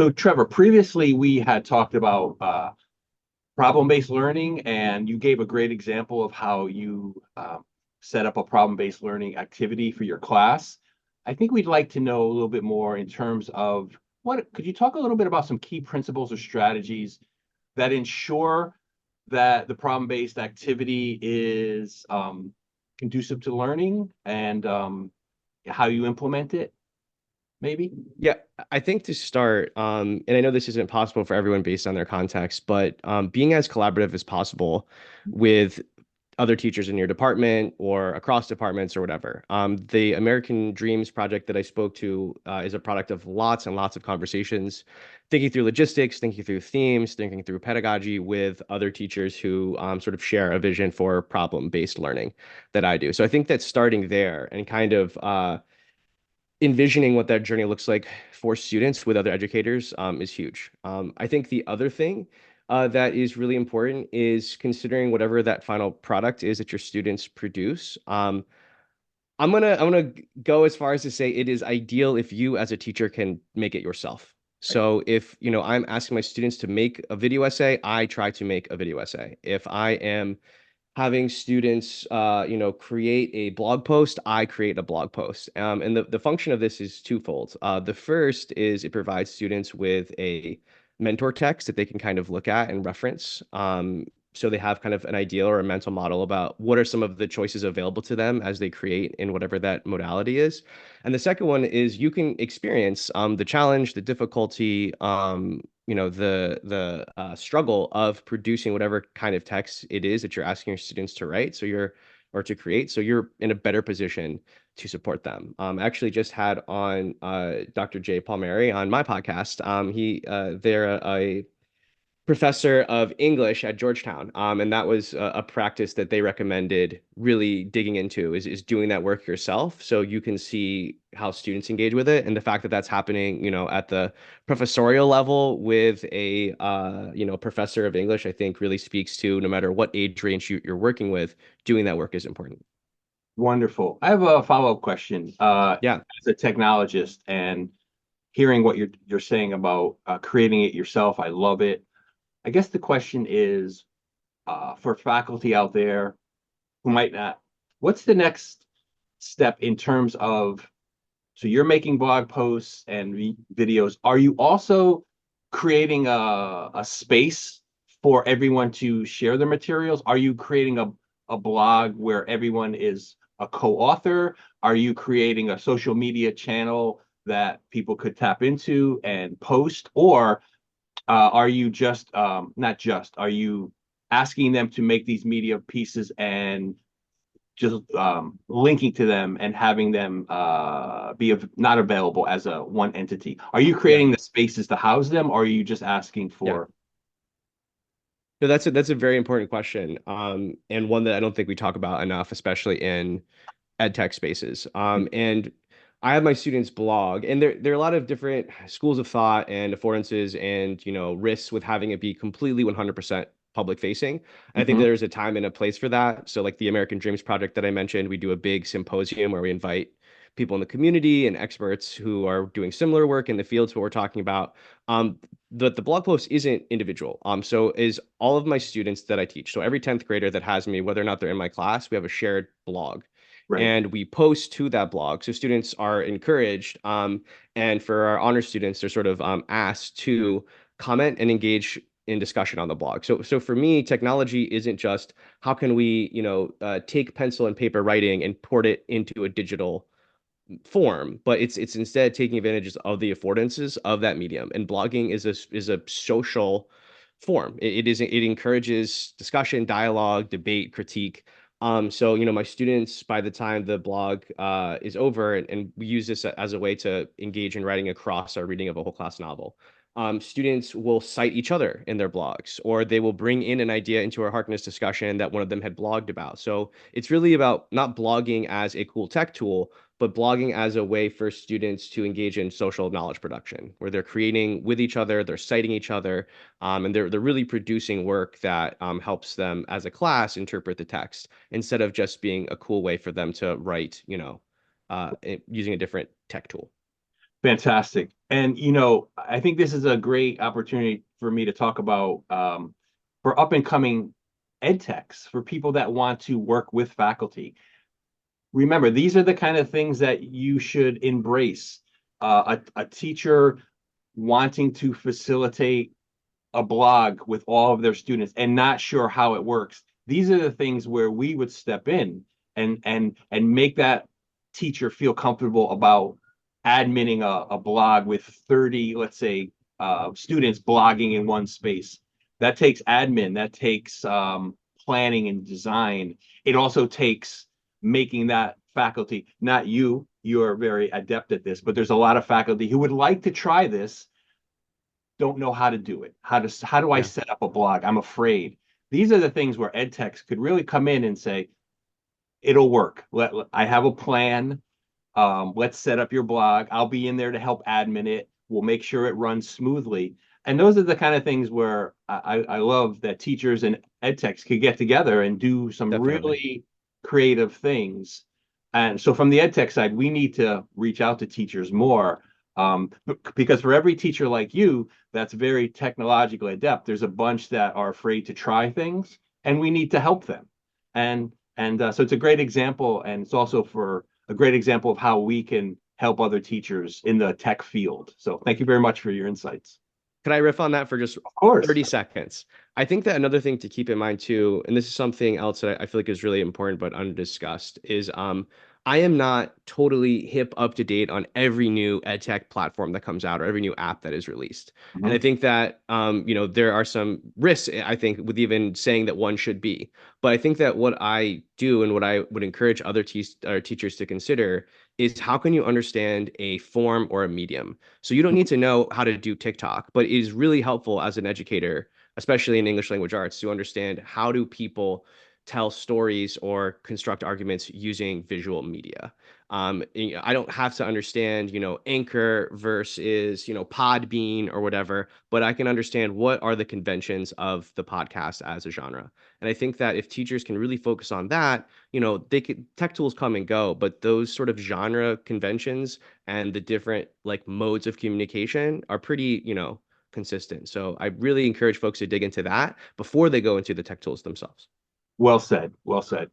So Trevor, previously we had talked about problem-based learning, and you gave a great example of how you set up a problem-based learning activity for your class. I think we'd like to know a little bit more in terms of could you talk a little bit about some key principles or strategies that ensure that the problem-based activity is conducive to learning and how you implement it, maybe? Yeah, I think to start, and I know this isn't possible for everyone based on their context, but being as collaborative as possible with other teachers in your department or across departments or whatever. The American Dreams project that I spoke to is a product of lots and lots of conversations, thinking through logistics, thinking through themes, thinking through pedagogy with other teachers who sort of share a vision for problem-based learning that I do. So I think that starting there and kind of envisioning what that journey looks like for students with other educators is huge. I think the other thing that is really important is considering whatever that final product is that your students produce. I'm gonna go as far as to say it is ideal if you as a teacher can make it yourself. Right. So if I'm asking my students to make a video essay, I try to make a video essay. If I am having students, create a blog post, I create a blog post. And the function of this is twofold. The first is it provides students with a mentor text that they can kind of look at and reference. So they have kind of an idea or a mental model about what are some of the choices available to them as they create in whatever that modality is. And the second one is you can experience the challenge, the difficulty, the struggle of producing whatever kind of text it is that you're asking your students to write. So you're or to create. So you're in a better position to support them. I actually just had on Dr. Jay Palmieri on my podcast. They're a professor of English at Georgetown. And that was a practice that they recommended really digging into is doing that work yourself so you can see how students engage with it. And the fact that that's happening, at the professorial level with a, professor of English, I think really speaks to no matter what age range you're working with, doing that work is important. Wonderful. I have a follow-up question. Yeah. As a technologist and hearing what you're saying about creating it yourself, I love it. I guess the question is for faculty out there who might not, what's the next step in terms of, so you're making blog posts and videos. Are you also creating a space for everyone to share their materials? Are you creating a blog where everyone is a co-author? Are you creating a social media channel that people could tap into and post? Or are you just not just, are you asking them to make these media pieces and just linking to them and having them be not available as a one entity? Are you Yeah. creating the spaces to house them, or are you just asking Yeah. for? No, that's a very important question. And one that I don't think we talk about enough, especially in ed tech spaces. And I have my students blog, and there are a lot of different schools of thought and affordances and risks with having it be completely 100% public facing. I think Mhm. there's a time and a place for that. So like the American Dreams project that I mentioned, we do a big symposium where we invite people in the community and experts who are doing similar work in the fields what we're talking about. Um, the blog post isn't individual. So is all of my students that I teach. So every 10th grader that has me, whether or not they're in my class, we have a shared blog Right. and we post to that blog. So students are encouraged. And for our honor students, they're sort of asked to comment and engage in discussion on the blog. So for me, technology isn't just how can we, take pencil and paper writing and port it into a digital form, but it's instead taking advantages of the affordances of that medium. And blogging is a social form. It encourages discussion, dialogue, debate, critique. So my students, by the time the blog is over, and we use this as a way to engage in writing across our reading of a whole class novel. Students will cite each other in their blogs, or they will bring in an idea into our Harkness discussion that one of them had blogged about. So it's really about not blogging as a cool tech tool, but blogging as a way for students to engage in social knowledge production, where they're creating with each other, they're citing each other, and they're really producing work that helps them as a class interpret the text instead of just being a cool way for them to write, using a different tech tool. Fantastic. And, I think this is a great opportunity for me to talk about for up and coming ed techs, for people that want to work with faculty. Remember, these are the kind of things that you should embrace. A teacher wanting to facilitate a blog with all of their students and not sure how it works. These are the things where we would step in and make that teacher feel comfortable about adminning a blog with 30, let's say, students blogging in one space. That takes admin, that takes planning and design. It also takes making that faculty, not you, you're very adept at this, but there's a lot of faculty who would like to try this, don't know how to do it. How do I Yeah, set up a blog? I'm afraid. These are the things where ed techs could really come in and say, it'll work. I have a plan. Let's set up your blog. I'll be in there to help admin it. We'll make sure it runs smoothly. And those are the kind of things where I love that teachers and ed techs could get together and do some definitely. really creative things. And so from the ed tech side, we need to reach out to teachers more, because for every teacher like you that's very technologically adept, there's a bunch that are afraid to try things, and we need to help them. And so it's a great example, and it's also for a great example of how we can help other teachers in the tech field. So thank you very much for your insights. Could I riff on that for just Of course. 30 seconds? I think that another thing to keep in mind too, and this is something else that I feel like is really important but undiscussed, is I am not totally hip up to date on every new ed tech platform that comes out or every new app that is released. And I Mhm. think that there are some risks, I think, with even saying that one should be. But I think that what I do and what I would encourage other teachers to consider is how can you understand a form or a medium? So you don't need to know how to do TikTok, but it is really helpful as an educator, especially in English language arts, to understand how do people tell stories or construct arguments using visual media. I don't have to understand, Anchor versus, Podbean or whatever, but I can understand what are the conventions of the podcast as a genre. And I think that if teachers can really focus on that, they could tech tools come and go, but those sort of genre conventions and the different like modes of communication are pretty, consistent. So I really encourage folks to dig into that before they go into the tech tools themselves. Well said. Well said.